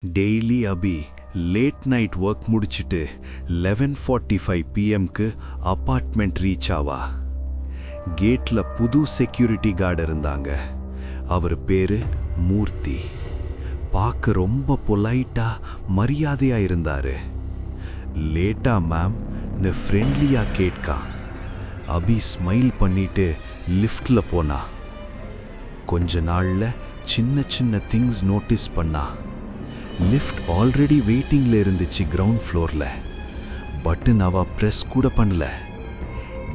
Daily அபி late night work முடிச்சிட்டு 11:45 பிஎம்க்கு apartment reach ஆவா. கேட்ல புது செக்யூரிட்டி கார்டு இருந்தாங்க. அவர் பேரு மூர்த்தி. பார்க்க ரொம்ப பொலைட்டா மரியாதையா இருந்தாரு. லேட்டா மேம்னு ஃப்ரெண்ட்லியா கேட்கா. அபி ஸ்மைல் பண்ணிட்டு லிஃப்ட்ல போனா. கொஞ்ச நாள்ல சின்ன சின்ன திங்ஸ் நோட்டீஸ் பண்ணா. லிஃப்ட் ஆல்ரெடி வெயிட்டிங்ல இருந்துச்சு கிரவுண்ட் ஃப்ளோர்ல. பட்டன் அவ பிரஸ் கூட பண்ணல.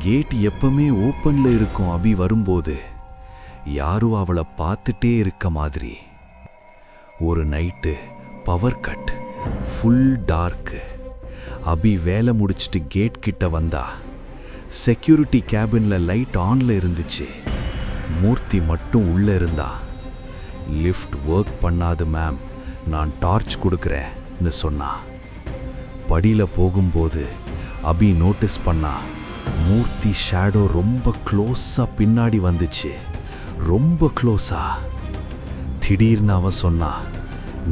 கேட் எப்பவுமே ஓப்பன்ல இருக்கும். அபி வரும்போது யாரும் அவளை பார்த்துட்டே இருக்க மாதிரி. ஒரு night power cut, full dark. Abi வேலை முடிச்சிட்டு கேட் கிட்ட வந்தா. செக்யூரிட்டி கேபின்ல லைட் ஆன்ல இருந்துச்சு. மூர்த்தி மட்டும் உள்ள இருந்தா. லிஃப்ட் ஒர்க் பண்ணாது மேம், நான் டார்ச் கொடுக்குறேன்னு சொன்னா. படியில போகும்போது அபி நோட்டீஸ் பண்ணா. மூர்த்தி ஷேடோ ரொம்ப க்ளோஸா பின்னாடி வந்துச்சு. ரொம்ப க்ளோஸா. திடீர்னு அவன் சொன்னா,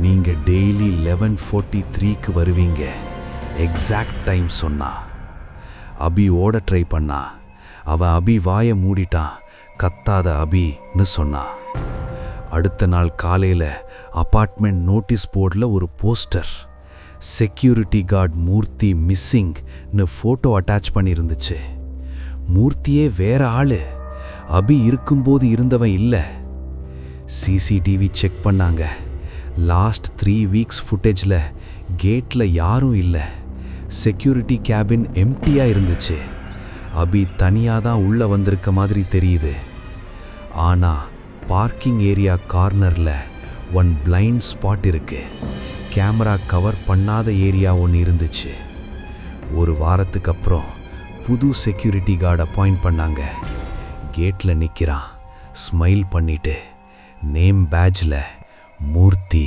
நீங்க டெய்லி 11:43க்கு வருவீங்க. எக்ஸாக்ட் டைம் சொன்னா. அபி ஓட ட்ரை பண்ணா. அவன் அபி வாயை மூடிட்டான். கத்தாத அபின்னு சொன்னா. அடுத்த நாள் காலையில் அப்பார்ட்மெண்ட் நோட்டீஸ் போர்டில் ஒரு போஸ்டர். செக்யூரிட்டி கார்டு மூர்த்தி மிஸ்ஸிங்னு ஃபோட்டோ அட்டாச் பண்ணியிருந்துச்சு. மூர்த்தியே வேற ஆளு. அபி இருக்கும்போது இருந்தவன் இல்லை. சிசிடிவி செக் பண்ணாங்க. லாஸ்ட் 3 வீக்ஸ் ஃபுட்டேஜில் கேட்டில் யாரும் இல்லை. செக்யூரிட்டி கேபின் எம்டியாக இருந்துச்சு. அபி தனியாக தான் உள்ளே வந்திருக்க மாதிரி தெரியுது. ஆனால் பார்க்கிங் ஏரியா கார்னரில் ஒன் பிளைண்ட் ஸ்பாட் இருக்கு. கேமரா கவர் பண்ணாத ஏரியா ஒன்று இருந்துச்சு. ஒரு வாரத்துக்கு அப்புறம் புது செக்யூரிட்டி கார்டு அப்பாயிண்ட் பண்ணாங்க. கேட்டில் நிற்கிறான், ஸ்மைல் பண்ணிட்டு. நேம் பேட்ஜில் மூர்த்தி.